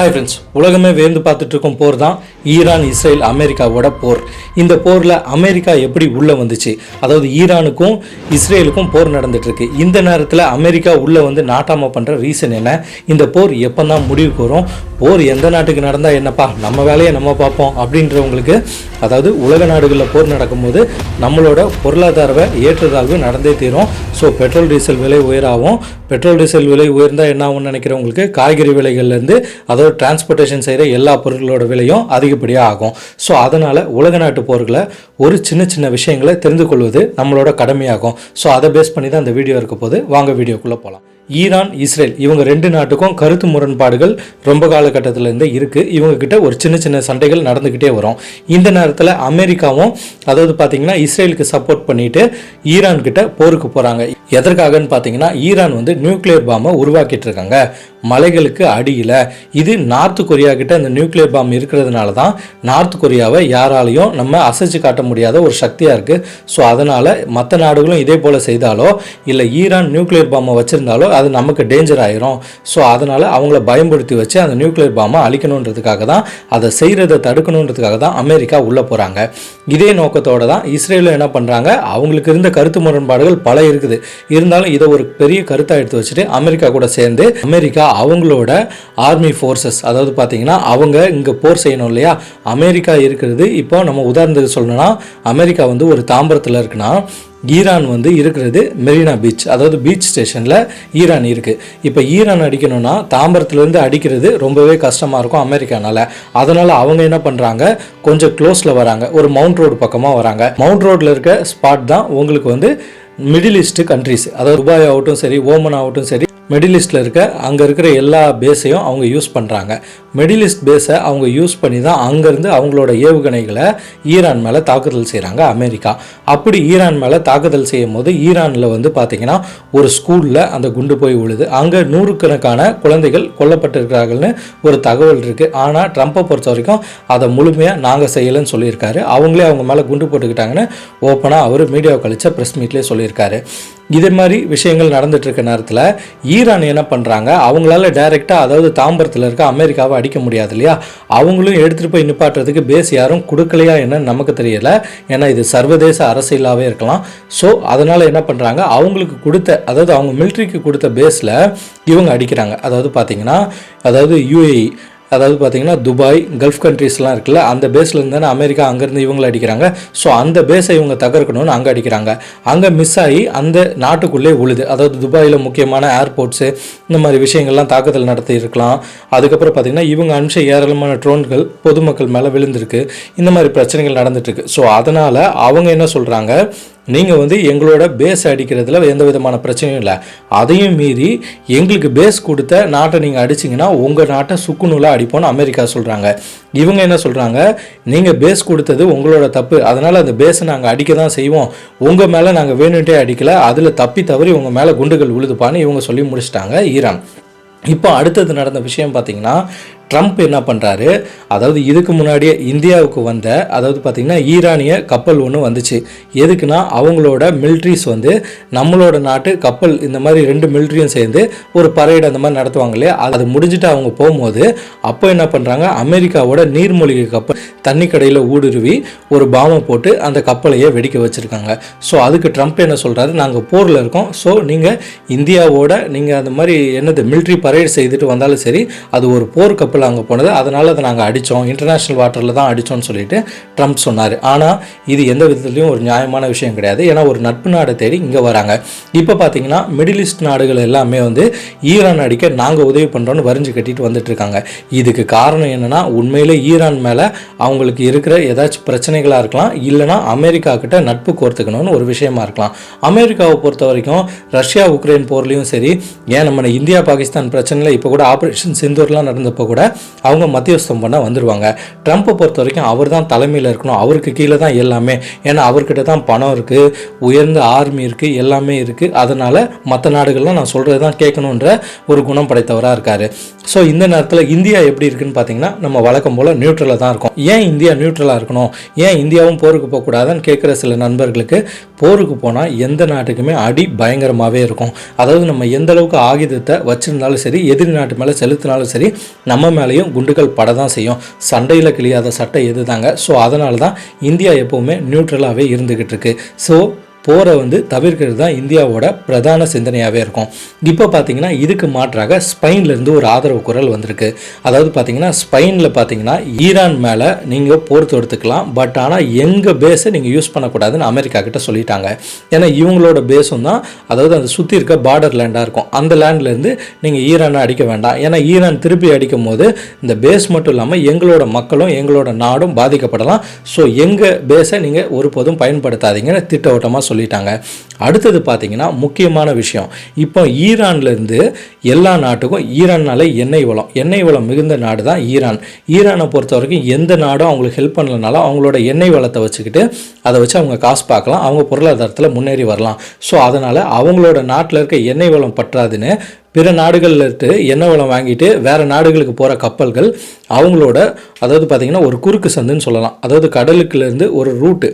Hi friends, உலகமே வேந்து பார்த்துட்டு இருக்கும் போர் தான் ஈரான் இஸ்ரேல் அமெரிக்காவோட போர். இந்த போரில் அமெரிக்கா எப்படி உள்ளே வந்துச்சு, அதாவது ஈரானுக்கும் இஸ்ரேலுக்கும் போர் நடந்துட்டு இருக்கு. இந்த நேரத்தில் அமெரிக்கா உள்ளே வந்து நாட்டாமல் பண்ணுற ரீசன் என்ன, இந்த போர் எப்போ தான் முடிவுக்கு வரும், போர் எந்த நாட்டுக்கு நடந்தால் என்னப்பா நம்ம வேலையை நம்ம பார்ப்போம் அப்படின்றவங்களுக்கு, அதாவது உலக நாடுகளில் போர் நடக்கும்போது நம்மளோட பொருளாதார ஏற்றத்தாழ்வு நடந்தே தீரும். ஸோ பெட்ரோல் டீசல் விலை உயராகும். பெட்ரோல் டீசல் விலை உயர்ந்தால் என்ன ஆகும்னு நினைக்கிறவங்களுக்கு காய்கறி விலைகள்லேருந்து அதாவது டிரான்ஸ்போர்ட்டேஷன் செய்கிற எல்லா பொருட்களோட விலையும் அதிகப்படியாக ஆகும். ஸோ அதனால் உலக நாட்டு போர்களை ஒரு சின்ன சின்ன விஷயங்களை தெரிந்து கொள்வது நம்மளோட கடமையாகும். ஸோ அதை பேஸ் பண்ணி தான் இந்த வீடியோ இருக்க போது. வாங்க வீடியோக்குள்ளே போகலாம். ஈரான் இஸ்ரேல் இவங்க ரெண்டு நாட்டுக்கும் கருத்து முரண்பாடுகள் ரொம்ப காலகட்டத்திலேருந்து இருக்குது. இவங்ககிட்ட ஒரு சின்ன சின்ன சண்டைகள் நடந்துக்கிட்டே வரும். இந்த நேரத்தில் அமெரிக்காவும் அதாவது பார்த்திங்கன்னா இஸ்ரேலுக்கு சப்போர்ட் பண்ணிட்டு ஈரான் கிட்ட போருக்கு போகிறாங்க. எதற்காகன்னு பார்த்தீங்கன்னா ஈரான் வந்து நியூக்ளியர் பாம்பை உருவாக்கிட்டு இருக்காங்க மலைகளுக்கு அடியில். இது நார்த் கொரியா கிட்ட அந்த நியூக்ளியர் பாம் இருக்கிறதுனால தான் நார்த் கொரியாவை யாராலையும் நம்ம அசைச்சு காட்ட முடியாத ஒரு சக்தியாக இருக்குது. ஸோ அதனால் மற்ற நாடுகளும் இதே போல் செய்தாலோ இல்லை ஈரான் நியூக்ளியர் பாம்பை வச்சுருந்தாலோ அது நமக்கு டேஞ்சர் ஆயிரும். ஸோ அதனால் அவங்கள பயன்படுத்தி வச்சு அந்த நியூக்ளியர் பாம்பை அழிக்கணுன்றதுக்காக தான், அதை செய்கிறத தடுக்கணுன்றதுக்காக தான் அமெரிக்கா உள்ளே போகிறாங்க. இதே நோக்கத்தோடு தான் இஸ்ரேலும் என்ன பண்ணுறாங்க, அவங்களுக்கு இருந்த கருத்து முரண்பாடுகள் பல இருக்குது, இருந்தாலும் இதை ஒரு பெரிய கருத்தாக எடுத்து வச்சுட்டு அமெரிக்கா கூட சேர்ந்து அமெரிக்கா அவங்களோட ஆர்மி ஃபோர்ஸஸ், அதாவது பார்த்தீங்கன்னா அவங்க இங்கே போர் செய்யணும் இல்லையா, அமெரிக்கா இருக்கிறது இப்போ நம்ம உதாரணத்துக்கு சொல்லணும்னா அமெரிக்கா வந்து ஒரு தாம்பரத்தில் இருக்குன்னா ஈரான் வந்து இருக்கிறது மெரினா பீச், அதாவது பீச் ஸ்டேஷனில் ஈரான் இருக்குது. இப்போ ஈரான் அடிக்கணும்னா தாம்பரத்துலேருந்து அடிக்கிறது ரொம்பவே கஷ்டமாக இருக்கும் அமெரிக்கானால். அதனால் அவங்க என்ன பண்ணுறாங்க, கொஞ்சம் க்ளோஸில் வராங்க, ஒரு மவுண்ட் ரோடு பக்கமாக வராங்க. மவுண்ட் ரோடில் இருக்க ஸ்பாட் தான் உங்களுக்கு வந்து மிடில் ஈஸ்ட் கண்ட்ரிஸ், அதாவது துபாய் ஆகட்டும் சரி, ஓமன் ஆகட்டும் சரி, மிடில் ஈஸ்டில் இருக்க அங்கே இருக்கிற எல்லா பேஸையும் அவங்க யூஸ் பண்ணுறாங்க. மிடில் ஈஸ்ட் பேஸை அவங்க யூஸ் பண்ணி தான் அங்கேருந்து அவங்களோட ஏவுகணைகளை ஈரான் மேலே தாக்குதல் செய்கிறாங்க அமெரிக்கா. அப்படி ஈரான் மேலே தாக்குதல் செய்யும் போது ஈரானில் வந்து பார்த்திங்கன்னா ஒரு ஸ்கூலில் அந்த குண்டு போய் விழுது. அங்கே நூறுக்கணக்கான குழந்தைகள் கொல்லப்பட்டிருக்கிறார்கள்னு ஒரு தகவல் இருக்குது. ஆனால் ட்ரம்ப்பை பொறுத்த வரைக்கும் அதை முழுமையாக நாங்கள் செய்யலைன்னு சொல்லியிருக்காரு. அவங்களே அவங்க மேலே குண்டு போட்டுக்கிட்டாங்கன்னு ஓப்பனாக அவர் மீடியாவை கழிச்ச ப்ரெஸ் மீட்லேயே சொல்லியிருக்காரு. இதே மாதிரி விஷயங்கள் நடந்துட்டு இருக்க நேரத்தில் ஈரான் என்ன பண்ணுறாங்க, அவங்களால டைரெக்டாக அதாவது தாம்பரத்தில் இருக்க அமெரிக்காவை அடிக்க முடியாது இல்லையா, அவங்களும் எடுத்துகிட்டு போய் நிப்பாட்டுறதுக்கு பேஸ் யாரும் கொடுக்கலையா என்னன்னு நமக்கு தெரியலை. ஏன்னா இது சர்வதேச அரசியலாகவே இருக்கலாம். ஸோ அதனால் என்ன பண்ணுறாங்க, அவங்களுக்கு கொடுத்த அதாவது அவங்க மிலிட்ரிக்கு கொடுத்த பேஸில் இவங்க அடிக்கிறாங்க. அதாவது பார்த்திங்கன்னா அதாவது யூஏஇ, அதாவது பார்த்திங்கன்னா துபாய், கல்ஃப் கண்ட்ரீஸ்லாம் இருக்குல்ல, அந்த பேஸில் இருந்தானே அமெரிக்கா அங்கேருந்து இவங்களை அடிக்கிறாங்க. ஸோ அந்த பேஸை இவங்க தகர்க்கணும்னு அங்கே அடிக்கிறாங்க. அங்கே மிஸ் ஆகி அந்த நாட்டுக்குள்ளே உழுது. அதாவது துபாயில் முக்கியமான ஏர்போர்ட்ஸு இந்த மாதிரி விஷயங்கள்லாம் தாக்குதல் நடத்தி இருக்கலாம். அதுக்கப்புறம் பார்த்திங்கன்னா இவங்க அனுப்பிச்ச ஏராளமான ட்ரோன்கள் பொதுமக்கள் மேலே விழுந்திருக்கு. இந்த மாதிரி பிரச்சனைகள் நடந்துட்டுருக்கு. ஸோ அதனால் அவங்க என்ன சொல்கிறாங்க, நீங்கள் வந்து எங்களோட பேஸ் அடிக்கிறதுல எந்த விதமான பிரச்சனையும் இல்லை, அதையும் மீறி எங்களுக்கு பேஸ் கொடுத்த நாட்டை நீங்கள் அடிச்சிங்கன்னா உங்கள் நாட்டை சுக்குநூலாக அடிப்போன்னு அமெரிக்கா சொல்கிறாங்க. இவங்க என்ன சொல்கிறாங்க, நீங்கள் பேஸ் கொடுத்தது உங்களோட தப்பு, அதனால் அந்த பேஸை நாங்கள் அடிக்க தான் செய்வோம், உங்கள் மேலே நாங்கள் வேணுன்ட்டே அடிக்கலை, அதில் தப்பி தவறி உங்கள் மேலே குண்டுகள் விழுதுப்பான்னு இவங்க சொல்லி முடிச்சிட்டாங்க ஈரான். இப்போ அடுத்தது நடந்த விஷயம் பார்த்திங்கன்னா ட்ரம்ப் என்ன பண்ணுறாரு, அதாவது இதுக்கு முன்னாடியே இந்தியாவுக்கு வந்த அதாவது பார்த்திங்கன்னா ஈரானிய கப்பல் ஒன்று வந்துச்சு. எதுக்குன்னா அவங்களோட மிலிட்ரிஸ் வந்து நம்மளோட நாட்டு கப்பல் இந்த மாதிரி ரெண்டு மிலிட்ரியும் சேர்ந்து ஒரு பரேடு அந்த மாதிரி நடத்துவாங்க இல்லையா, அது முடிஞ்சுட்டு அவங்க போகும்போது அப்போ என்ன பண்ணுறாங்க, அமெரிக்காவோட நீர்மூழ்கி கப்பல் தண்ணி கடையில் ஊடுருவி ஒரு பாம்பை போட்டு அந்த கப்பலையே வெடிக்க வச்சுருக்காங்க. ஸோ அதுக்கு ட்ரம்ப் என்ன சொல்கிறாரு, நாங்கள் போரில் இருக்கோம், ஸோ நீங்கள் இந்தியாவோட நீங்கள் அந்த மாதிரி என்னது மிலிட்ரி பரேடு செய்துட்டு வந்தாலும் சரி, அது ஒரு போர் கப்பல் அங்கே போனது, அதனால் அதை நாங்கள் அடித்தோம், இன்டர்நேஷ்னல் வாட்டரில் தான் அடித்தோம்னு சொல்லிட்டு ட்ரம்ப் சொன்னார். ஆனால் இது எந்த விதத்துலையும் ஒரு நியாயமான விஷயம் கிடையாது. ஏன்னா ஒரு நட்பு நாடை தேடி இங்கே வராங்க. இப்போ பார்த்தீங்கன்னா மிடில் ஈஸ்ட் நாடுகள் எல்லாமே வந்து ஈரான் அடிக்க நாங்கள் உதவி பண்ணுறோன்னு வரிஞ்சு கட்டிட்டு வந்துட்டு இருக்காங்க. இதுக்கு காரணம் என்னென்னா உண்மையிலே ஈரான் மேலே அவங்களுக்கு இருக்கிற ஏதாச்சும் பிரச்சனைகளாக இருக்கலாம், இல்லைனா அமெரிக்கா கிட்ட நட்பு கோர்த்துக்கணும்னு ஒரு விஷயமா இருக்கலாம். அமெரிக்காவை பொறுத்த வரைக்கும் ரஷ்யா உக்ரைன் போர்லையும் சரி, ஏன் நம்ம இந்தியா பாகிஸ்தான் பிரச்சனையில் இப்போ கூட ஆப்ரேஷன் சிந்தூர்லாம் நடந்தப்போ கூட அவங்க மத்தியஸ்தம் பண்ண வந்துடுவாங்க. ட்ரம்ப்பை பொறுத்த வரைக்கும் அவர் தான் தலைமையில் இருக்கணும், அவருக்கு கீழே தான் எல்லாமே. ஏன்னா அவர்கிட்ட தான் பணம் இருக்குது, உயர்ந்த ஆர்மி இருக்குது, எல்லாமே இருக்குது. அதனால் மற்ற நாடுகள்லாம் நான் சொல்கிறது தான் கேட்கணுன்ற ஒரு குணம் படைத்தவராக இருக்கார். ஸோ இந்த நேரத்தில் இந்தியா எப்படி இருக்குன்னு பார்த்தீங்கன்னா நம்ம வழக்கம் போல் நியூட்ரலாக தான் இருக்கும். ஏன் இந்தியா நியூட்ரலாக இருக்கணும், ஏன் இந்தியாவும் போருக்கு போகக்கூடாதுன்னு கேட்குற சில நண்பர்களுக்கு, போருக்கு போனால் எந்த நாட்டுக்குமே அடி பயங்கரமாகவே இருக்கும். அதாவது நம்ம எந்த அளவுக்கு ஆயுதத்தை வச்சுருந்தாலும் சரி, எதிரி நாட்டு மேலே செலுத்தினாலும் சரி, நம்ம மேலேயும் குண்டுகள் பட தான் செய்யும். சண்டையில் கிளியாத சட்டை எது தாங்க. ஸோ அதனால தான் இந்தியா எப்போவுமே நியூட்ரலாகவே இருந்துக்கிட்டு இருக்கு. ஸோ போரை தவிர்க்கிறது தான் இந்தியாவோட பிரதான சிந்தனையாகவே இருக்கும். இப்போ பார்த்தீங்கன்னா இதுக்கு மாற்றாக ஸ்பெயின்லேருந்து ஒரு ஆதரவு குரல் வந்திருக்கு. அதாவது பார்த்தீங்கன்னா ஸ்பெயினில் பார்த்தீங்கன்னா ஈரான் மேலே நீங்கள் போர் தொடுத்துக்கலாம், பட் ஆனால் எங்கள் பேஸை நீங்கள் யூஸ் பண்ணக்கூடாதுன்னு அமெரிக்கா கிட்ட சொல்லிட்டாங்க. ஏன்னா இவங்களோட பேஸும் தான், அதாவது அந்த சுற்றி இருக்க பார்டர் லேண்டாக இருக்கும், அந்த லேண்ட்லேருந்து நீங்கள் ஈரானை அடிக்க வேண்டாம். ஏன்னா ஈரான் திருப்பி அடிக்கும் போது இந்த பேஸ் மட்டும் இல்லாமல் எங்களோட மக்களும் எங்களோட நாடும் பாதிக்கப்படலாம். ஸோ எங்கள் பேஸை நீங்கள் ஒருபோதும் பயன்படுத்தாதீங்கன்னு திட்டவட்டமாக சொல்லிட்டாங்க. அடுத்தது பார்த்தீங்கன்னா முக்கியமான விஷயம், இப்போ ஈரான்லேருந்து எல்லா நாட்டுக்கும், ஈரான்னால எண்ணெய் வளம் மிகுந்த நாடு தான் ஈரான். ஈரானை பொறுத்த வரைக்கும் எந்த நாடும் அவங்களுக்கு ஹெல்ப் பண்ணலனாலும் அவங்களோட எண்ணெய் வளத்தை வச்சுக்கிட்டு அதை வச்சு அவங்க காசு பார்க்கலாம், அவங்க பொருளாதாரத்தில் முன்னேறி வரலாம். ஸோ அதனால் அவங்களோட நாட்டில் இருக்க எண்ணெய் வளம் பற்றாதுன்னு பிற நாடுகளில் இருந்து எண்ணெய் வளம் வாங்கிட்டு வேறு நாடுகளுக்கு போகிற கப்பல்கள் அவங்களோட, அதாவது பார்த்திங்கன்னா ஒரு குறுக்கு சந்துன்னு சொல்லலாம், அதாவது கடலுக்குலேருந்து ஒரு ரூட்டு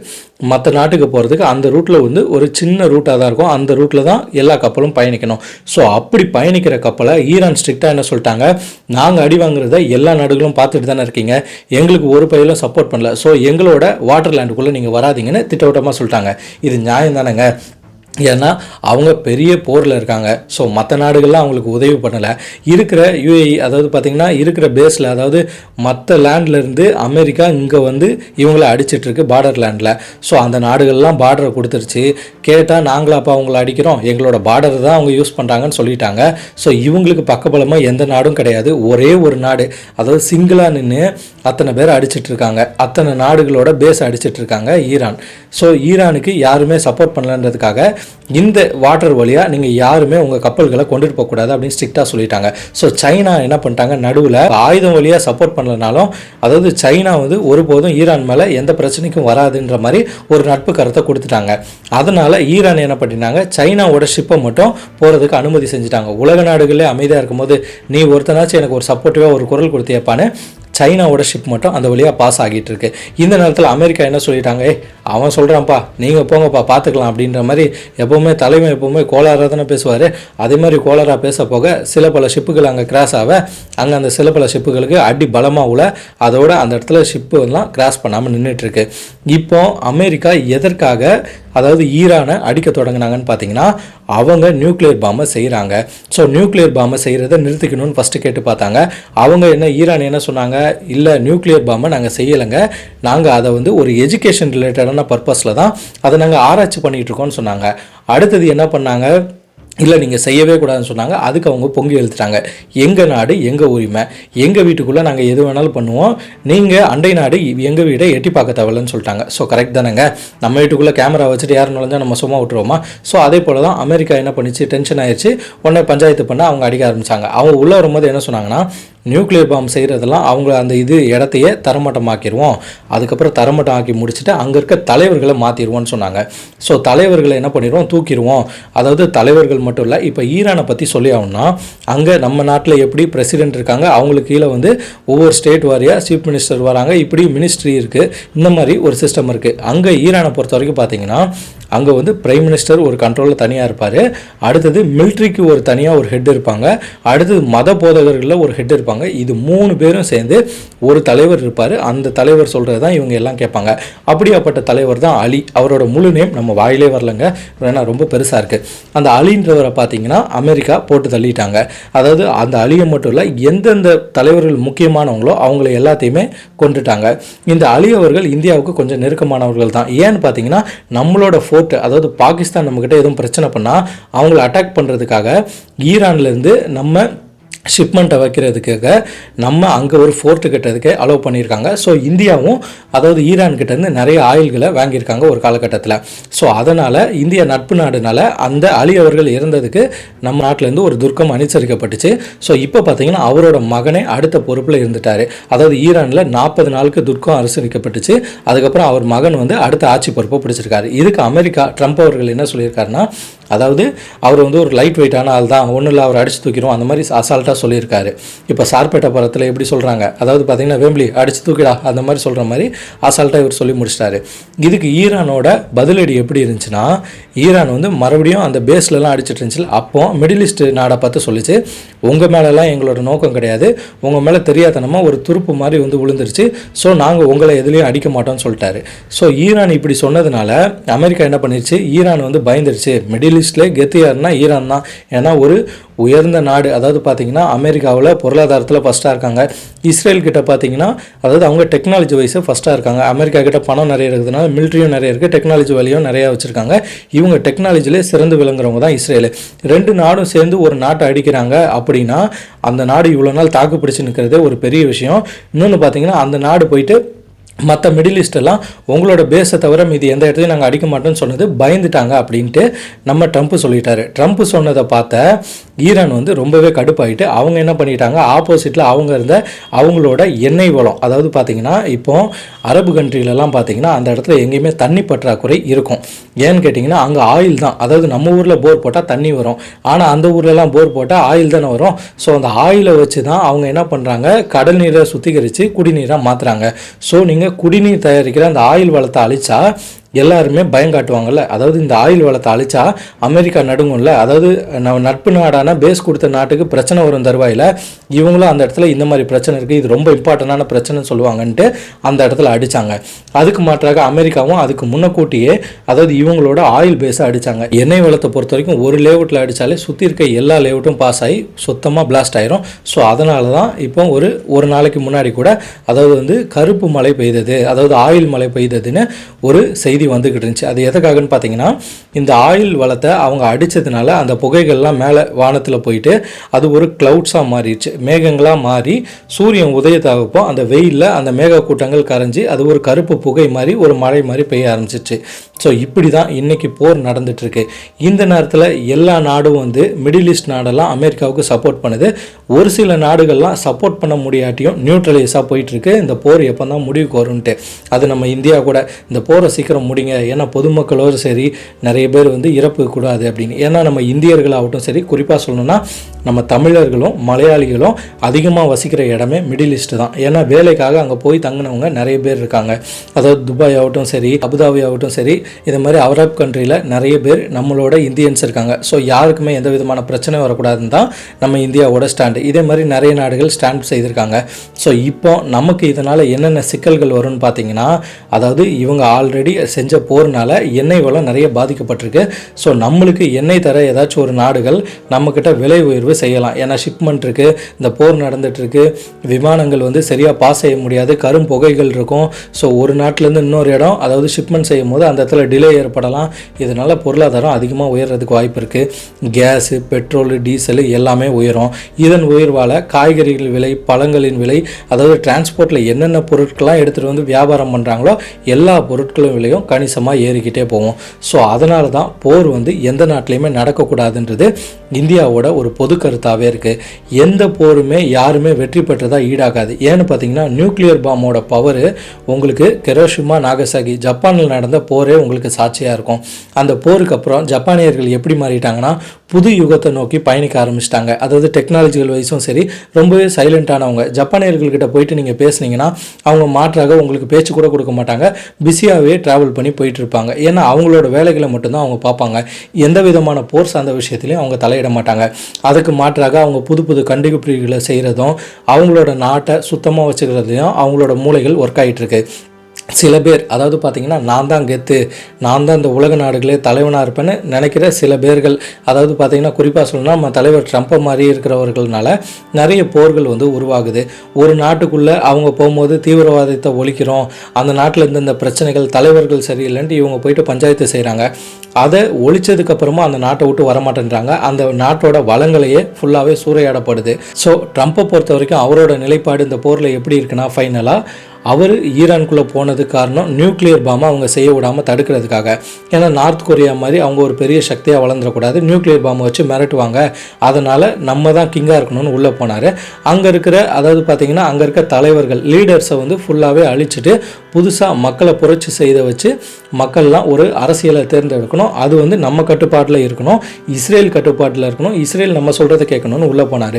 மற்ற நாட்டுக்கு போகிறதுக்கு அந்த ரூட்டில் ஒரு சின்ன ரூட்டாக தான் இருக்கும், அந்த ரூட்டில் தான் எல்லா கப்பலும் பயணிக்கணும். ஸோ அப்படி பயணிக்கிற கப்பலை ஈரான் ஸ்ட்ரிக்டாக என்ன சொல்லிட்டாங்க, நாங்கள் அடி வாங்குறத எல்லா நாடுகளும் பார்த்துட்டு தானே இருக்கீங்க, எங்களுக்கு ஒரு பயிலும் சப்போர்ட் பண்ணல, ஸோ எங்களோட வாட்டர் லேண்டுக்குள்ளே நீங்கள் வராதிங்கன்னு திட்டவட்டமாக சொல்லிட்டாங்க. இது நியாயம் தானேங்க. ஏன்னா அவங்க பெரிய போரில் இருக்காங்க. ஸோ மற்ற நாடுகள்லாம் அவங்களுக்கு உதவி பண்ணலை. இருக்கிற யூஏஇ, அதாவது பார்த்திங்கன்னா இருக்கிற பேஸில், அதாவது மற்ற லேண்ட்லேருந்து அமெரிக்கா இங்கே இவங்களை அடிச்சிட்ருக்கு பார்டர் லேண்டில். ஸோ அந்த நாடுகள்லாம் பார்டரை கொடுத்துருச்சு. கேட்டால் நாங்களாப்பா அவங்கள அடிக்கிறோம், எங்களோட பார்டரை தான் அவங்க யூஸ் பண்ணுறாங்கன்னு சொல்லிட்டாங்க. ஸோ இவங்களுக்கு பக்கபலமாக எந்த நாடும் கிடையாது. ஒரே ஒரு நாடு, அதாவது சிங்கிளாக நின்று அத்தனை பேர் அடிச்சிட்ருக்காங்க, அத்தனை நாடுகளோட பேஸ் அடிச்சிட்ருக்காங்க ஈரான். ஸோ ஈரானுக்கு யாருமே சப்போர்ட் பண்ணலன்றதுக்காக இந்த வாட்டர் வழியாக நீங்கள் யாருமே உங்கள் கப்பல்களை கொண்டுட்டு போகக்கூடாது அப்படின்னு ஸ்ட்ரிக்டாக சொல்லிட்டாங்க. ஸோ சைனா என்ன பண்ணிட்டாங்க, நடுவில் ஆயுதம் வழியாக சப்போர்ட் பண்ணலனாலும், அதாவது சைனா ஒருபோதும் ஈரான் மேலே எந்த பிரச்சனைக்கும் வராதுன்ற மாதிரி ஒரு நட்பு கருத்தை கொடுத்துட்டாங்க. அதனால் ஈரான் என்ன பண்ணிட்டாங்க, சைனாவோட ஷிப்பை மட்டும் போகிறதுக்கு அனுமதி செஞ்சுட்டாங்க. உலக நாடுகளே அமைதியாக இருக்கும்போது நீ ஒருத்தனாச்சும் எனக்கு ஒரு சப்போர்ட்டிவாக ஒரு குரல் கொடுத்தியப்பான்னு சைனாவோட ஷிப் மட்டும் அந்த வழியாக பாஸ் ஆகிட்டு இருக்கு. இந்த நேரத்தில் அமெரிக்கா என்ன சொல்லிட்டாங்க, அவன் சொல்கிறான்ப்பா நீங்கள் போங்கப்பா பார்த்துக்கலாம் அப்படின்ற மாதிரி எப்போவுமே தலைமை எப்போவுமே கோளாறாக தானே பேசுவார். அதே மாதிரி கோளாறாக பேச போக சில பல ஷிப்புகள் அங்கே கிராஸ் ஆக, அங்கே அந்த சில பல ஷிப்புகளுக்கு அடி பலமாக உள்ள, அதோட அந்த இடத்துல ஷிப்பு எல்லாம் கிராஸ் பண்ணாமல் நின்றுட்டுருக்கு. இப்போ அமெரிக்கா எதற்காக, அதாவது ஈரானை அடிக்க தொடங்கினாங்கன்னு பார்த்தீங்கன்னா, அவங்க நியூக்ளியர் பாம்பை செய்கிறாங்க. ஸோ நியூக்ளியர் பாம்பை செய்கிறத நிறுத்திக்கணும்னு ஃபஸ்ட்டு கேட்டு பார்த்தாங்க. அவங்க ஈரான் என்ன சொன்னாங்க, இல்லை நியூக்ளியர் பாம்பை நாங்கள் செய்யலைங்க, நாங்கள் அதை ஒரு எஜுகேஷன் ரிலேட்டடான பர்பஸில் தான் அதை நாங்கள் ஆராய்ச்சி பண்ணிகிட்டு இருக்கோம்னு சொன்னாங்க. அடுத்தது என்ன பண்ணாங்க, இல்லை நீங்கள் செய்யவே கூடாதுன்னு சொன்னாங்க. அதுக்கு அவங்க பொங்கி எழுத்துட்டாங்க, எங்கள் நாடு எங்கள் உரிமை, எங்கள் வீட்டுக்குள்ளே நாங்கள் எது வேணாலும் பண்ணுவோம், நீங்கள் அண்டை நாடு எங்கள் வீடை எட்டி பார்க்க தேவையில்லைன்னு சொல்லிட்டாங்க. ஸோ கரெக்ட் தானேங்க, நம்ம வீட்டுக்குள்ளே கேமரா வச்சுட்டு யார் நுழைஞ்சால் நம்ம சும்மா விட்டுருவோமா? ஸோ அதே போல் தான் அமெரிக்கா என்ன பண்ணிச்சு, டென்ஷன் ஆயிடுச்சு, உடனே பஞ்சாயத்து பண்ண அவங்க அடிக்க ஆரம்பித்தாங்க. அவங்க உள்ளே வரும்போது என்ன சொன்னாங்கன்னா, நியூக்ளியர் பாம்பு செய்கிறதெல்லாம் அவங்க அந்த இடத்தையே தரமட்டமாக்கிடுவோம், அதுக்கப்புறம் தரமட்டம் ஆக்கி முடிச்சுட்டு அங்கே இருக்க தலைவர்களை மாற்றிடுவோம்னு சொன்னாங்க. ஸோ தலைவர்களை என்ன பண்ணிடுவோம், தூக்கிடுவோம். அதாவது தலைவர்கள் மட்டும் இல்லை, இப்போ ஈரானை பற்றி சொல்லி ஆகணும்னா, அங்கே நம்ம நாட்டில் எப்படி பிரசிடென்ட் இருக்காங்க, அவங்களுக்கு கீழே ஒவ்வொரு ஸ்டேட் வாரியாக சீஃப் மினிஸ்டர் வராங்க, இப்படி மினிஸ்ட்ரி இருக்குது, இந்த மாதிரி ஒரு சிஸ்டம் இருக்குது. அங்கே ஈரானை பொறுத்த வரைக்கும் பார்த்தீங்கன்னா, அங்கே பிரைம் மினிஸ்டர் ஒரு கண்ட்ரோலில் தனியாக இருப்பார், அடுத்தது மிலிட்ரிக்கு ஒரு தனியாக ஒரு ஹெட் இருப்பாங்க, அடுத்தது மத போதகர்களில் ஒரு ஹெட் இருப்பாங்க. இது 3 பேரும் சேர்ந்து ஒரு தலைவர் இருப்பார். அந்த தலைவர் சொல்கிறது தான் இவங்க எல்லாம் கேட்பாங்க. அப்படியாப்பட்ட தலைவர் தான் அலி. அவரோட முழு நேம் நம்ம வாயிலே வரலங்க, ஏன்னா ரொம்ப பெருசாக இருக்குது. அந்த அலின்றவரை பார்த்தீங்கன்னா அமெரிக்கா போட்டு தள்ளிட்டாங்க. அதாவது அந்த அலியை மட்டும் இல்லை, எந்தெந்த தலைவர்கள் முக்கியமானவங்களோ அவங்கள எல்லாத்தையுமே கொண்டுட்டாங்க. இந்த அலி அவர்கள் இந்தியாவுக்கு கொஞ்சம் நெருக்கமானவர்கள் தான். ஏன்னு பார்த்தீங்கன்னா, நம்மளோட அதாவது பாகிஸ்தான் நம்மகிட்ட எதுவும் பிரச்சனை பண்ணால் அவங்கள அட்டாக் பண்ணுறதுக்காக ஈரான்லேருந்து நம்ம ஷிப்மெண்ட்டை வைக்கிறதுக்காக நம்ம அங்கே ஒரு ஃபோர்ட்டு கட்டுறதுக்கு அலோவ் பண்ணியிருக்காங்க. ஸோ இந்தியாவும் அதாவது ஈரான்கிட்டேருந்து நிறைய ஆயில்களை வாங்கியிருக்காங்க ஒரு காலகட்டத்தில். ஸோ அதனால் இந்தியா நட்பு நாடுனால அந்த அலி அவர்கள் இறந்ததுக்கு நம்ம நாட்டிலேருந்து ஒரு துர்க்கம் அனுசரிக்கப்பட்டுச்சு. ஸோ இப்போ பார்த்தீங்கன்னா அவரோட மகனே அடுத்த பொறுப்பில் இருந்துட்டார். அதாவது ஈரானில் 40 நாளுக்கு துர்க்கம் அனுசரிக்கப்பட்டுச்சு. அதுக்கப்புறம் அவர் மகன் அடுத்த ஆட்சி பொறுப்பை பிடிச்சிருக்காரு. இதுக்கு அமெரிக்கா ட்ரம்ப் அவர்கள் என்ன சொல்லியிருக்காருன்னா, அதாவது அவர் ஒரு லைட் வெயிட்டான ஆள் தான், ஒன்றும் இல்லை அவர் அடித்து தூக்கிடும் அந்த மாதிரி அசால்ட்டாக தான் சொல்லியிருக்காரு. இப்போ சார்பேட்டை படத்தில் எப்படி சொல்கிறாங்க, அதாவது பார்த்தீங்கன்னா வேம்பிலி அடிச்சு தூக்கிடா அந்த மாதிரி சொல்கிற மாதிரி அசால்ட்டாக இவர் சொல்லி முடிச்சிட்டாரு. இதுக்கு ஈரானோட பதிலடி எப்படி இருந்துச்சுன்னா, ஈரான் வந்து மறுபடியும் அந்த பேஸ்லலாம் அடிச்சிட்டு இருந்துச்சு. அப்போ மிடில் ஈஸ்ட் நாடை பார்த்து சொல்லிச்சு, உங்கள் மேலெலாம் எங்களோட நோக்கம் கிடையாது, உங்கள் மேலே தெரியாதனமாக ஒரு துருப்பு மாதிரி வந்து விழுந்துருச்சு, ஸோ நாங்கள் உங்களை எதுலேயும் அடிக்க மாட்டோம்னு சொல்லிட்டாரு. ஸோ ஈரான் இப்படி சொன்னதுனால அமெரிக்கா என்ன பண்ணிருச்சு, ஈரான் வந்து பயந்துருச்சு. மிடில் ஈஸ்ட்லேயே கெத்து யாருன்னா ஈரான் தான். ஏன்னா ஒரு உயர்ந்த நாடு, அதாவது பார்த்தீங்கன்னா அமெரிக்காவில் பொருளாதாரத்தில் ஃபஸ்ட்டாக இருக்காங்க. இஸ்ரேல் கிட்ட பார்த்தீங்கன்னா அதாவது அவங்க டெக்னாலஜி வைஸு ஃபஸ்ட்டாக இருக்காங்க. அமெரிக்கா கிட்ட பணம் நிறைய இருக்கிறதுனால மிலிட்ரியும் நிறைய இருக்குது, டெக்னாலஜி வழியும் நிறையா வச்சுருக்காங்க. இவங்க டெக்னாலஜிலே சிறந்து விளங்குறவங்க தான் இஸ்ரேல். ரெண்டு நாடும் சேர்ந்து ஒரு நாட்டை அடிக்கிறாங்க அப்படின்னா அந்த நாடு இவ்வளோ நாள் தாக்கு பிடிச்சி நிற்கிறதே ஒரு பெரிய விஷயம். இன்னொன்று பார்த்தீங்கன்னா அந்த நாடு போயிட்டு மற்ற மிடில் ஈஸ்டெல்லாம் உங்களோட பேஸை தவிர மீது எந்த இடத்தையும் நாங்கள் அடிக்க மாட்டோம்னு சொன்னது பயந்துட்டாங்க அப்படின்ட்டு நம்ம ட்ரம்ப் சொல்லிட்டாரு. ட்ரம்ப் சொன்னதை பார்த்த ஈரான் வந்து ரொம்பவே கடுப்பாயிட்டு அவங்க என்ன பண்ணிட்டாங்க, ஆப்போசிட்டில் அவங்க இருந்த அவங்களோட எண்ணெய் வளம், அதாவது பார்த்தீங்கன்னா இப்போ அரபு கண்ட்ரிலெலாம் பார்த்தீங்கன்னா அந்த இடத்துல எங்கேயுமே தண்ணி பற்றாக்குறை இருக்கும். ஏன்னு கேட்டிங்கன்னா அங்கே ஆயில் தான், அதாவது நம்ம ஊரில் போர் போட்டால் தண்ணி வரும், ஆனால் அந்த ஊர்லலாம் போர் போட்டால் ஆயில் தானே வரும். ஸோ அந்த ஆயிலை வச்சு தான் அவங்க என்ன பண்ணுறாங்க, கடல் நீரை சுத்திகரித்து குடிநீராக மாற்றுறாங்க. ஸோ நீங்கள் குடிநீர் தயாரிக்கிற அந்த ஆயில் வளத்தை அழிச்சா எல்லாருமே பயம் காட்டுவாங்கல்ல, அதாவது இந்த ஆயில் வளத்தை அழிச்சா அமெரிக்கா நடுங்கும்ல, அதாவது நட்பு நாடான பேஸ் கொடுத்த நாட்டுக்கு பிரச்சனை வரும் தருவாயில் இவங்களும் அந்த இடத்துல இந்த மாதிரி பிரச்சனை இருக்குது, இது ரொம்ப இம்பார்ட்டண்டான பிரச்சனைன்னு சொல்லுவாங்கன்ட்டு அந்த இடத்துல அடித்தாங்க. அதுக்கு மாற்றாக அமெரிக்காவும் அதுக்கு முன்னக்கூட்டியே அதாவது இவங்களோட ஆயில் பேஸை அடித்தாங்க. எண்ணெய் வளத்தை பொறுத்த வரைக்கும் ஒரு லேவுட்டில் அடித்தாலே சுற்றி இருக்க எல்லா லேவுட்டும் பாஸ் ஆகி சுத்தமாக பிளாஸ்ட் ஆயிரும். ஸோ அதனால தான் இப்போ ஒரு நாளைக்கு முன்னாடி கூட அதாவது வந்து கருப்பு மழை பெய்தது, அதாவது ஆயில் மழை பெய்ததுன்னு ஒரு செய்தி வந்துகிட்டு இருந்துச்சு. அது எதுக்காகன்னு பார்த்தீங்கன்னா இந்த ஆயில் வளத்தை அவங்க அடித்ததுனால அந்த புகைகள்லாம் மேலே வானத்தில் போயிட்டு அது ஒரு கிளவுட்ஸாக மாறிடுச்சு, மேகங்களாக மாறி சூரியன் உதயத்தாகப்போ அந்த வெயிலில் அந்த மேக கூட்டங்கள் கரைஞ்சி அது ஒரு கருப்பு புகை மாதிரி ஒரு மழை மாதிரி பெய்ய ஆரம்பிச்சிச்சு. ஸோ இப்படி தான் இன்றைக்கி போர் நடந்துகிட்ருக்கு. இந்த நேரத்தில் எல்லா நாடும் வந்து மிடில் ஈஸ்ட் நாடெல்லாம் அமெரிக்காவுக்கு சப்போர்ட் பண்ணுது. ஒரு சில நாடுகள்லாம் சப்போர்ட் பண்ண முடியாட்டியும் நியூட்ரலைஸாக போயிட்டுருக்கு. இந்த போர் எப்போ தான் முடிவுக்கு வரும்ன்ட்டு அது நம்ம இந்தியா கூட இந்த போரை சீக்கிரம் முடிங்க, ஏன்னா பொதுமக்களோடு சரி நிறைய பேர் வந்து இறப்பு கூடாது அப்படின்னு. ஏன்னா நம்ம இந்தியர்களாகட்டும் சரி, குறிப்பாக சொல்லணும்னா நம்ம தமிழர்களும் மலையாளிகளும் அதிகமாக வசிக்கிற இடமே மிடில் ஈஸ்ட் தான். ஏன்னா வேலைக்காக அங்கே போய் தங்கினவங்க நிறைய பேர் இருக்காங்க. அதாவது துபாய் ஆகட்டும் சரி, அபுதாபி ஆகட்டும் சரி, இது மாதிரி அரப் கண்ட்ரியில் நிறைய பேர் நம்மளோட இந்தியன்ஸ் இருக்காங்க. ஸோ யாருக்குமே எந்த விதமான பிரச்சனை வரக்கூடாதுன்னு தான் நம்ம இந்தியாவோட ஸ்டாண்டு. இதே மாதிரி நிறைய நாடுகள் ஸ்டாண்ட் செய்திருக்காங்க. ஸோ இப்போ நமக்கு இதனால் என்னென்ன சிக்கல்கள் வரும்னு பார்த்தீங்கன்னா, அதாவது இவங்க ஆல்ரெடி செஞ்ச போர்னால எண்ணெய் வளம் நிறைய பாதிக்கப்பட்டிருக்கு. ஸோ நம்மளுக்கு எண்ணெய் தர ஏதாச்சும் ஒரு நாடுகள் நம்மக்கிட்ட விலை உயர்வு செய்யலாம். ஏன்னா ஷிப்மெண்ட் இருக்குது, இந்த போர் நடந்துகிட்ருக்கு, விமானங்கள் வந்து சரியாக பாஸ் செய்ய முடியாது, கரும் புகைகள் இருக்கும். ஸோ ஒரு நாட்டிலேருந்து இன்னொரு இடம் அதாவது ஷிப்மெண்ட் செய்யும் போது அந்த இடத்துல டிலே ஏற்படலாம். இதனால் பொருளாதாரம் அதிகமாக உயர்றதுக்கு வாய்ப்பு இருக்குது. கேஸு, பெட்ரோலு, டீசலு எல்லாமே உயரும். இதன் உயர்வால் காய்கறிகள் விலை, பழங்களின் விலை, அதாவது டிரான்ஸ்போர்ட்டில் என்னென்ன பொருட்கள்லாம் எடுத்துகிட்டு வந்து வியாபாரம் பண்ணுறாங்களோ எல்லா பொருட்களும் விலையும் கணிசமாக ஏறிக்கிட்டே போகும். ஸோ அதனால தான் போர் வந்து எந்த நாட்டிலையுமே நடக்கக்கூடாதுன்றது இந்தியாவோட ஒரு பொது கருத்தாகவே இருக்குது. எந்த போருமே யாருமே வெற்றி பெற்றதாக ஈடாகாது. ஏன்னு பார்த்தீங்கன்னா நியூக்ளியர் பாம்போட பவர் உங்களுக்கு ஹிரோஷிமா, நாகசாகி ஜப்பானில் நடந்த போரே உங்களுக்கு சாட்சியாக இருக்கும். அந்த போருக்கு அப்புறம் ஜப்பானியர்கள் எப்படி மாறிட்டாங்கன்னா புது யுகத்தை நோக்கி பயணிக்க ஆரம்பிச்சிட்டாங்க. அதாவது டெக்னாலஜிக்கல் வைஸும் சரி ரொம்பவே சைலண்ட்டானவங்க. ஜப்பானியர்கள்கிட்ட போயிட்டு நீங்கள் பேசுனீங்கன்னா அவங்க மாற்றாக உங்களுக்கு பேச்சு கூட கொடுக்க மாட்டாங்க, பிஸியாகவே ட்ராவல் பண்ணி போயிட்டு இருப்பாங்க. ஏன்னா அவங்களோட வேலைகளை மட்டும்தான் அவங்க பார்ப்பாங்க. எந்த விதமான போர் சார்ந்த விஷயத்துலையும் அவங்க தலையிட மாட்டாங்க. அதுக்கு மாற்றாக அவங்க புது புது கண்டுபிடிப்புகளை செய்கிறதும் அவங்களோட நாட்டை சுத்தமாக வச்சுக்கிறதையும் அவங்களோட மூளைகள் ஒர்க் ஆகிட்டுருக்கு. சில பேர் அதாவது பார்த்திங்கன்னா நான் தான் கெத்து, நான் தான் இந்த உலக நாடுகளே தலைவனாக இருப்பேன்னு நினைக்கிற சில பேர்கள், அதாவது பார்த்திங்கன்னா குறிப்பாக சொல்லணும்னா நம்ம தலைவர் ட்ரம்ப்பை மாதிரி இருக்கிறவர்கள்னால நிறைய போர்கள் வந்து உருவாகுது. ஒரு நாட்டுக்குள்ளே அவங்க போகும்போது தீவிரவாதத்தை ஒழிக்கிறோம், அந்த நாட்டில் இருந்த பிரச்சனைகள் தலைவர்கள் சரியில்லைன்ட்டு இவங்க போயிட்டு பஞ்சாயத்து செய்கிறாங்க. அதை ஒழிச்சதுக்கப்புறமா அந்த நாட்டை விட்டு வரமாட்டேன்றாங்க. அந்த நாட்டோட வளங்களையே ஃபுல்லாகவே சூறையாடப்படுது. ஸோ ட்ரம்ப்பை பொறுத்த வரைக்கும் அவரோட நிலைப்பாடு இந்த போரில் எப்படி இருக்குன்னா, ஃபைனலாக அவர் ஈரானுக்குள்ளே போனதுக்கு காரணம் நியூக்ளியர் பாம்பை அவங்க செய்ய விடாமல் தடுக்கிறதுக்காக. ஏன்னா நார்த் கொரியா மாதிரி அவங்க ஒரு பெரிய சக்தியாக வளர்ந்துடக்கூடாது, நியூக்ளியர் பாம்பை வச்சு மிரட்டுவாங்க, அதனால் நம்ம தான் கிங்காக இருக்கணும்னு உள்ளே போனார். அங்கே இருக்கிற அதாவது பார்த்திங்கன்னா அங்கே இருக்க தலைவர்கள் லீடர்ஸை வந்து ஃபுல்லாகவே அழிச்சிட்டு புதுசாக மக்களை புரட்சி செய்த வச்சு மக்கள்லாம் ஒரு அரசியலை தேர்ந்தெடுக்கணும், அது வந்து நம்ம கட்டுப்பாட்டில் இருக்கணும், இஸ்ரேல் கட்டுப்பாட்டில் இருக்கணும், இஸ்ரேல் நம்ம சொல்கிறத கேட்கணும்னு உள்ளே போனார்.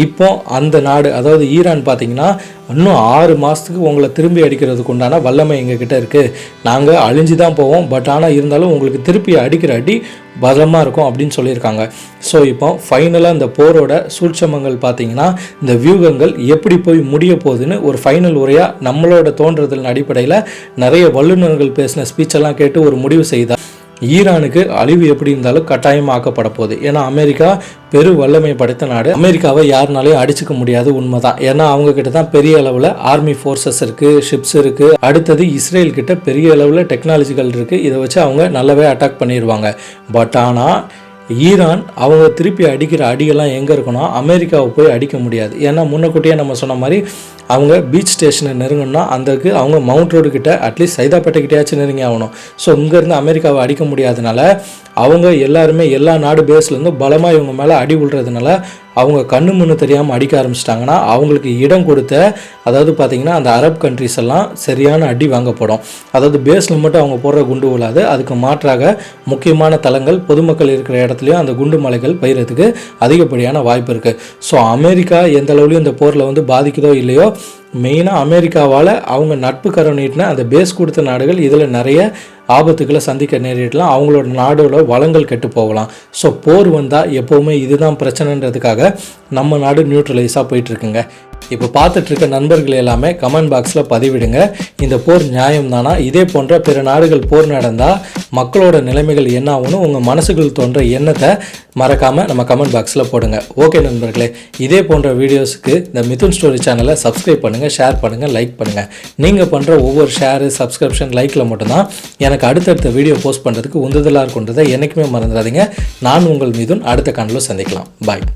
இப்போ அந்த நாடு அதாவது ஈரான் பார்த்திங்கன்னா இன்னும் 6 மாதத்துக்கு உங்களை திரும்பி அடிக்கிறதுக்கு உண்டான வல்லமை எங்ககிட்ட இருக்குது, நாங்கள் அழிஞ்சு தான் போவோம், பட் ஆனால் இருந்தாலும் உங்களுக்கு திருப்பி அடிக்கிற அடி பலமாக இருக்கும் அப்படின்னு சொல்லியிருக்காங்க. ஸோ இப்போ ஃபைனலாக இந்த போரோட சூட்சமங்கள் பார்த்திங்கன்னா இந்த வியூகங்கள் எப்படி போய் முடிய போகுதுன்னு ஒரு ஃபைனல் உரையாக நம்மளோட தோன்றதன் அடிப்படையில் நிறைய வல்லுநர்கள் பேசின ஸ்பீச்செல்லாம் கேட்டு ஒரு முடிவு செய்தார். ஈரானுக்கு அழிவு எப்படி இருந்தாலும் கட்டாயம் ஆக்கப்பட போகுது. ஏன்னா அமெரிக்கா பெரு வல்லமை படைத்த நாடு, அமெரிக்காவை யாருனாலையும் அடிச்சுக்க முடியாது, உண்மைதான். ஏன்னா அவங்க கிட்ட தான் பெரிய அளவில் ஆர்மி ஃபோர்ஸஸ் இருக்குது, ஷிப்ஸ் இருக்குது. அடுத்தது இஸ்ரேல் கிட்ட பெரிய அளவில் டெக்னாலஜிகள் இருக்குது, இதை வச்சு அவங்க நல்லாவே அட்டாக் பண்ணிடுவாங்க. பட் ஆனால் ஈரான் அவங்க திருப்பி அடிக்கிற அடியெல்லாம் எங்கே இருக்குன்னா அமெரிக்காவை போய் அடிக்க முடியாது. ஏன்னா முன்னக்கூட்டியே நம்ம சொன்ன மாதிரி அவங்க பீச் ஸ்டேஷனை நெருங்கணும்னா அந்தக்கு அவங்க மவுண்ட் ரோடு கிட்ட அட்லீஸ்ட் சைதாப்பேட்டைக்கிட்டையாச்சும் நெருங்கி ஆகணும். ஸோ இங்கேருந்து அமெரிக்காவை அடிக்க முடியாதனால அவங்க எல்லாருமே எல்லா நாடு பேஸ்லேருந்தும் பலமாக இவங்க மேலே அடி விழுறதுனால அவங்க கண்ணு முன்னு தெரியாமல் அடிக்க ஆரம்பிச்சிட்டாங்கன்னா அவங்களுக்கு இடம் கொடுத்த அதாவது பார்த்திங்கன்னா அந்த அரப் கண்ட்ரிஸ் எல்லாம் சரியான அடி வாங்கப்படும். அதாவது பேஸில் மட்டும் அவங்க போடுற குண்டு விழாது, அதுக்கு மாற்றாக முக்கியமான தளங்கள் பொதுமக்கள் இருக்கிற இடத்துலையும் அந்த குண்டு மலைகள் பெய்யறதுக்கு அதிகப்படியான வாய்ப்பு இருக்குது. ஸோ அமெரிக்கா எந்த அளவுலையும் இந்த போரில் வந்து பாதிக்குதோ இல்லையோ, மெயினாக அமெரிக்காவால் அவங்க நட்பு கரம் நீட்டின அந்த பேஸ் கொடுத்த நாடுகள் இதில் நிறைய ஆபத்துக்களை சந்திக்க நேரிடலாம், அவங்களோட நாடோட வளங்கள் கெட்டு போகலாம். ஸோ போர் வந்தால் எப்போவுமே இதுதான் பிரச்சனைன்றதுக்காக நம்ம நாடு நியூட்ரலைஸாக போயிட்டுருக்குங்க. இப்போ பார்த்துட்ருக்க நண்பர்கள் எல்லாமே கமெண்ட் பாக்ஸில் பதிவிடுங்க, இந்த போர் நியாயம் தானா, இதே போன்ற பிற நாடுகள் போர் நடந்தால் மக்களோட நிலைமைகள் என்ன ஆகும்னு உங்கள் மனசுக்குள் தோன்ற எண்ணத்தை மறக்காமல் நம்ம கமெண்ட் பாக்ஸில் போடுங்க. ஓகே நண்பர்களே, இதே போன்ற வீடியோஸுக்கு இந்த மிதுன் ஸ்டோரி சேனலை சப்ஸ்கிரைப் பண்ணுங்கள், ஷேர் பண்ணுங்கள், லைக் பண்ணுங்கள். நீங்கள் பண்ணுற ஒவ்வொரு ஷேரு, சப்ஸ்கிரிப்ஷன், லைக்கில் மட்டும்தான் எனக்கு அடுத்தடுத்த வீடியோ போஸ்ட் பண்ணுறதுக்கு உந்துதலாக இருக்குன்றதை என்றைக்குமே மறந்துடாதீங்க. நான் உங்கள் மிதுன், அடுத்த காணொளியில் சந்திக்கலாம். பாய்.